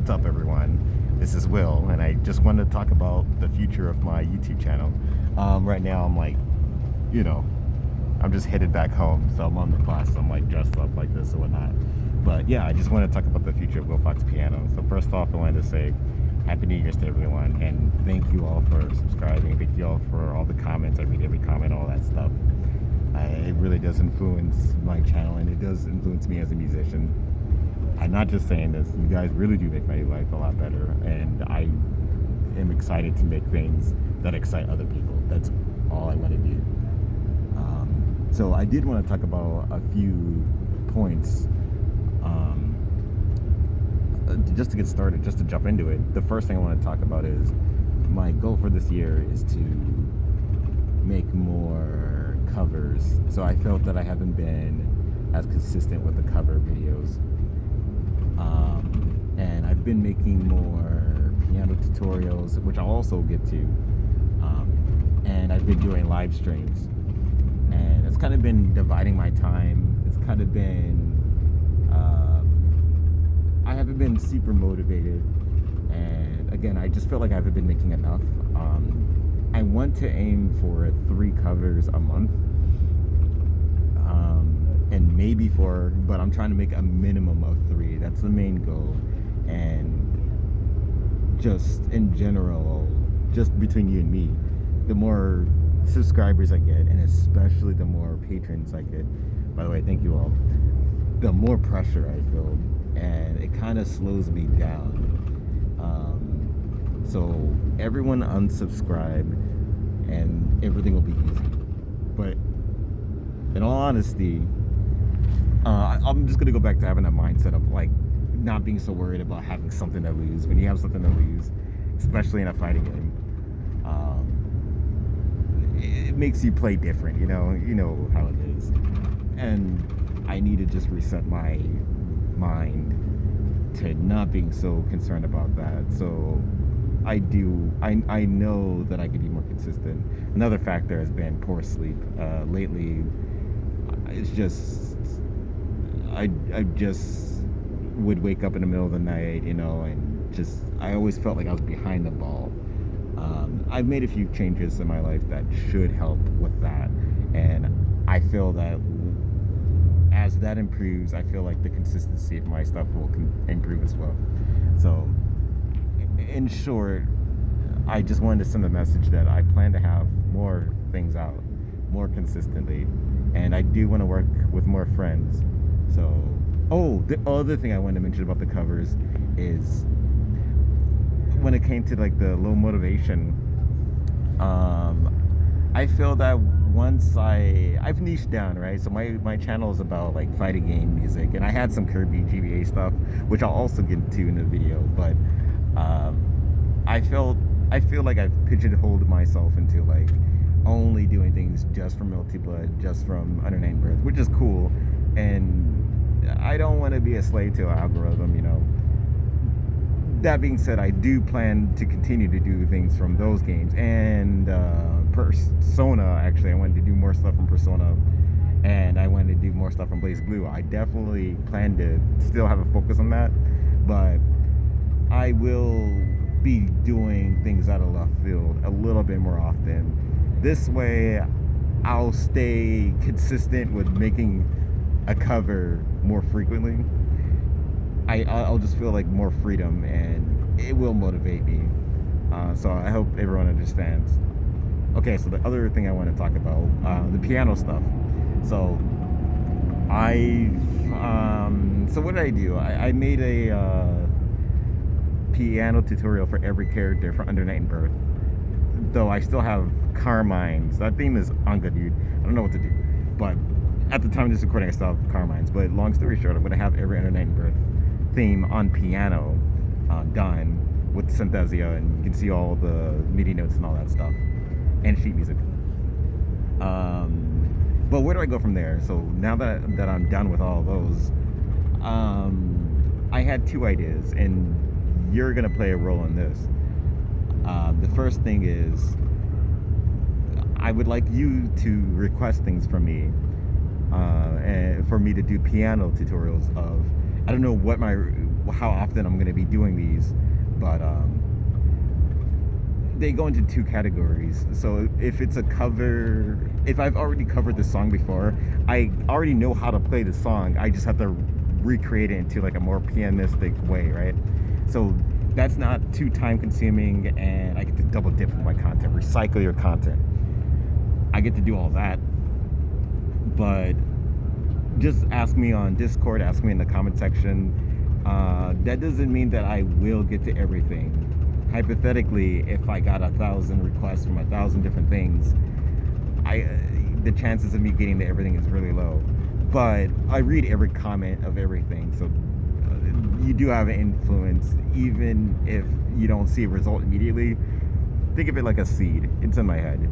What's up, everyone? This is Will, and I just wanted to talk about the future of my YouTube channel. Right now, I'm like, I'm just headed back home, so I'm on the bus. I'm like dressed up like this and whatnot. But yeah, I just want to talk about the future of Will Fox Piano. So first off, I wanted to say Happy New Year's to everyone, and thank you all for subscribing. Thank you all for all the comments. I read every comment, all that stuff. It really does influence my channel, and it does influence me as a musician. I'm not just saying this, you guys really do make my life a lot better, and I am excited to make things that excite other people. That's all I want to do. So I did want to talk about a few points just to get started, just to jump into it. The first thing I want to talk about is my goal for this year is to make more covers. So I felt that I haven't been as consistent with the cover videos. And I've been making more piano tutorials, which I'll also get to. And I've been doing live streams. And it's kind of been dividing my time. It's kind of been, I haven't been super motivated. And again, I just feel like I haven't been making enough. I want to aim for 3 covers a month. And maybe 4, but I'm trying to make a minimum of 3. That's the main goal. And just in general, just between you and me, the more subscribers I get, and especially the more patrons I get, by the way, thank you all, the more pressure I feel, and it kind of slows me down. So everyone unsubscribe and everything will be easy. But in all honesty, I'm just gonna go back to having a mindset of like not being so worried about having something to lose. When you have something to lose, especially in a fighting game, it makes you play different. You know how it is. And I need to just reset my mind to not being so concerned about that. So I know that I can be more consistent. Another factor has been poor sleep. Lately, it's just I just would wake up in the middle of the night, and just I always felt like I was behind the ball. I've made a few changes in my life that should help with that, and I feel that as that improves, I feel like the consistency of my stuff will improve as well. So in short, I just wanted to send a message that I plan to have more things out more consistently, and I do want to work with more friends. So, the other thing I wanted to mention about the covers is when it came to like the low motivation, I feel that once I've niched down, right? So my channel is about like fighting game music, and I had some Kirby GBA stuff, which I'll also get into in the video, but I feel like I've pigeonholed myself into like only doing things just from Melty Blood, just from Under 9 Birth, which is cool, and I don't want to be a slave to an algorithm, That being said, I do plan to continue to do things from those games, and Persona, actually, I wanted to do more stuff from Persona, and I wanted to do more stuff from Blaze Blue. I definitely plan to still have a focus on that, but I will be doing things out of left field a little bit more often. This way, I'll stay consistent with making a cover more frequently. I'll just feel like more freedom, and it will motivate me. So I hope everyone understands. Okay, so the other thing I want to talk about, the piano stuff. So so what did I do? I made a piano tutorial for every character for Under 9 Birth. Though I still have Carmines. That theme is Anga, dude. I don't know what to do. But at the time of this recording, I still have Carmines. But long story short, I'm going to have every Under 9 Birth theme on piano done with Synthesia, and you can see all the MIDI notes and all that stuff, and sheet music. But where do I go from there? So now that I'm done with all those, I had 2 ideas, and you're gonna play a role in this. The first thing is I would like you to request things from me, and for me to do piano tutorials of, I don't know what how often I'm going to be doing these, but they go into two categories. So if it's a cover, if I've already covered the song before, I already know how to play the song. I just have to recreate it into like a more pianistic way, right? So that's not too time consuming, and I get to double dip with my content, recycle your content. I get to do all that, but just ask me on Discord, ask me in the comment section. That doesn't mean that I will get to everything. Hypothetically, if I got 1,000 requests from 1,000 different things, the chances of me getting to everything is really low. But I read every comment of everything, so you do have an influence, even if you don't see a result immediately. Think of it like a seed. It's in my head.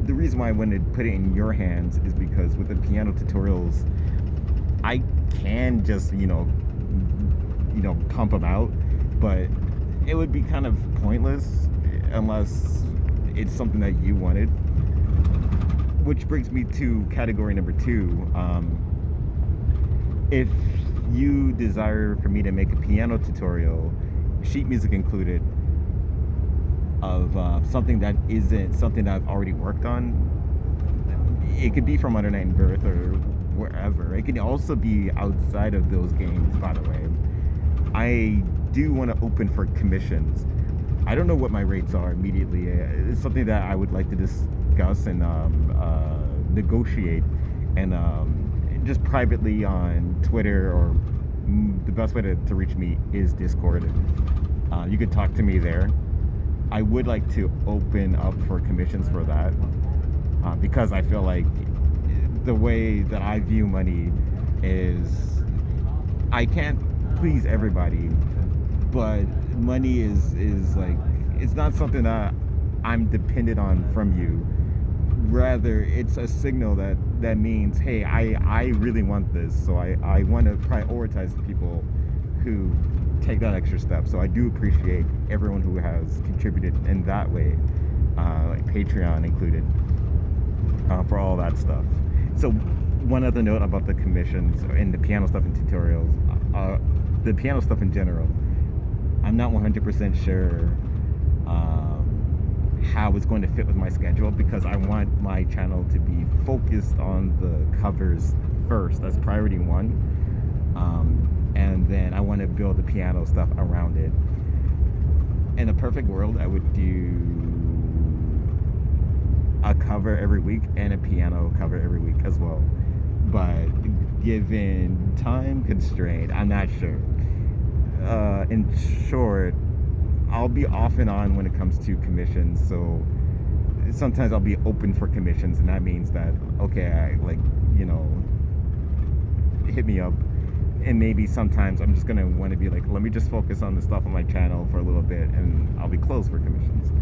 The reason why I wanted to put it in your hands is because with the piano tutorials, I can just pump them out, but it would be kind of pointless unless it's something that you wanted. Which brings me to category number 2. If you desire for me to make a piano tutorial, sheet music included, of something that isn't something that I've already worked on, it could be from Under Night and Birth or wherever. It can also be outside of those games, by the way. I do want to open for commissions. I don't know what my rates are immediately. It's something that I would like to discuss and negotiate, and just privately on Twitter, or the best way to reach me is Discord. You could talk to me there. I would like to open up for commissions for that, because I feel like the way that I view money is, I can't please everybody, but money is like, it's not something that I'm dependent on from you. Rather, it's a signal that means, hey, I really want this, so I want to prioritize the people who take that extra step. So I do appreciate everyone who has contributed in that way, like Patreon included, for all that stuff. So one other note about the commissions and the piano stuff and tutorials, the piano stuff in general, I'm not 100% sure how it's going to fit with my schedule, because I want my channel to be focused on the covers first. That's priority 1. And then I want to build the piano stuff around it. In a perfect world, I would do a cover every week and a piano cover every week as well. But given time constraint, I'm not sure. In short, I'll be off and on when it comes to commissions. So sometimes I'll be open for commissions, and that means that, okay, hit me up. And maybe sometimes I'm just gonna want to be like, let me just focus on the stuff on my channel for a little bit, and I'll be closed for commissions.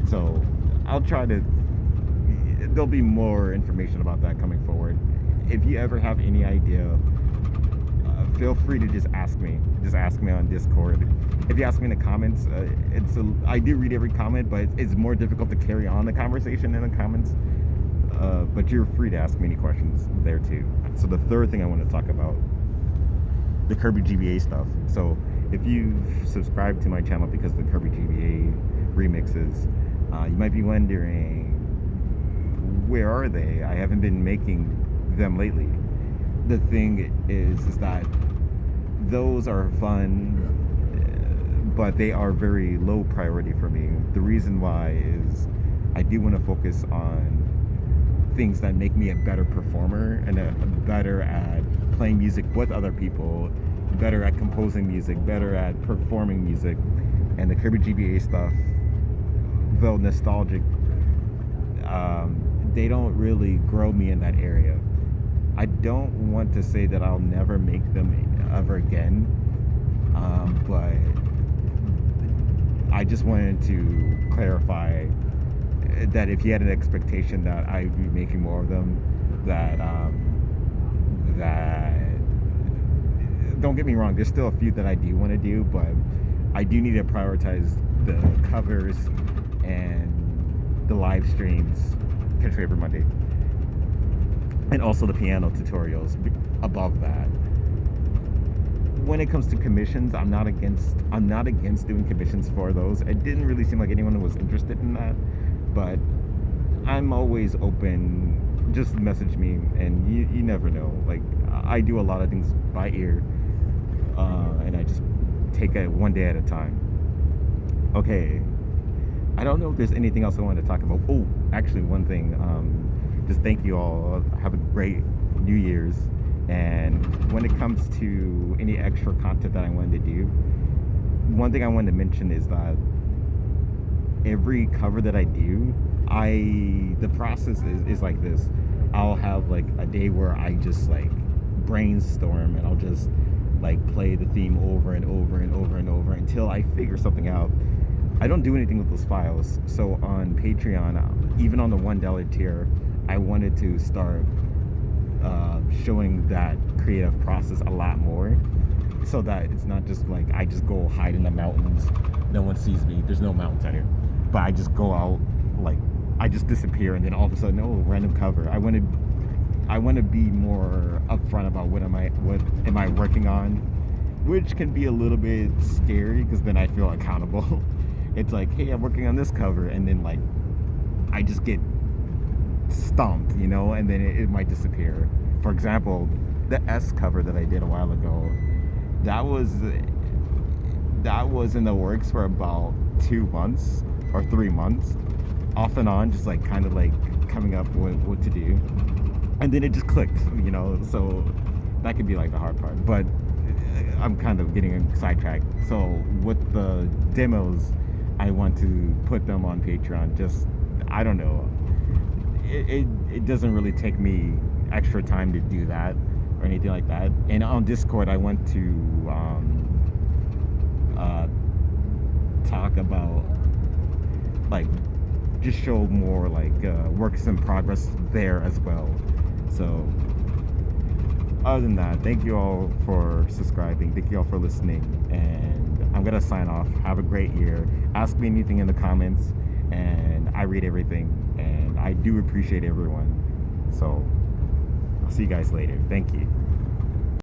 So I'll try to, there'll be more information about that coming forward. If you ever have any idea, feel free to just ask me. Just ask me on Discord. If you ask me in the comments, I do read every comment, but it's more difficult to carry on the conversation in the comments. But you're free to ask me any questions there too. So the third thing I want to talk about, the Kirby GBA stuff. So if you subscribe to my channel because of the Kirby GBA remixes, you might be wondering, where are they? I haven't been making them lately. The thing is that those are fun, but they are very low priority for me. The reason why is I do want to focus on things that make me a better performer and better at playing music with other people, better at composing music, better at performing music. And the Kirby GBA stuff, though nostalgic, they don't really grow me in that area. I don't want to say that I'll never make them ever again, but I just wanted to clarify that if you had an expectation that I'd be making more of them, that don't get me wrong, there's still a few that I do want to do, but I do need to prioritize the covers and the live streams, Catch Me Every Monday, and also the piano tutorials above that. when it comes to commissions, I'm not against doing commissions for those. It didn't really seem like anyone was interested in that, but I'm always open. Just message me, and you never know. Like, I do a lot of things by ear, and I just take it one day at a time. Okay, I don't know if there's anything else I want to talk about. Oh, actually, one thing. Just thank you all. Have a great New Year's. And when it comes to any extra content that I wanted to do, one thing I wanted to mention is that every cover that I do, the process is like this. I'll have like a day where I just like brainstorm, and I'll just like play the theme over and over and over and over until I figure something out. I don't do anything with those files. So on Patreon, even on the $1 tier, I wanted to start showing that creative process a lot more, so that it's not just like I just go hide in the mountains, no one sees me. There's no mountains out here, but I just go out, like I just disappear, and then all of a sudden, oh, random cover. I want to be more upfront about what am I working on, which can be a little bit scary because then I feel accountable. It's like, hey, I'm working on this cover, and then like I just get stomped, and then it might disappear. For example, the S cover that I did a while ago, that was in the works for about 2 months or 3 months, off and on, just like kind of like coming up with what to do, and then it just clicked, so that could be like the hard part. But I'm kind of getting sidetracked. So with the demos, I want to put them on Patreon. Just, I don't know, it doesn't really take me extra time to do that or anything like that. And on Discord, I want to talk about, like, just show more like works in progress there as well. So other than that, thank you all for subscribing, thank you all for listening, and I'm gonna sign off. Have a great year. Ask me anything in the comments, and I read everything, and I do appreciate everyone. So I'll see you guys later. Thank you.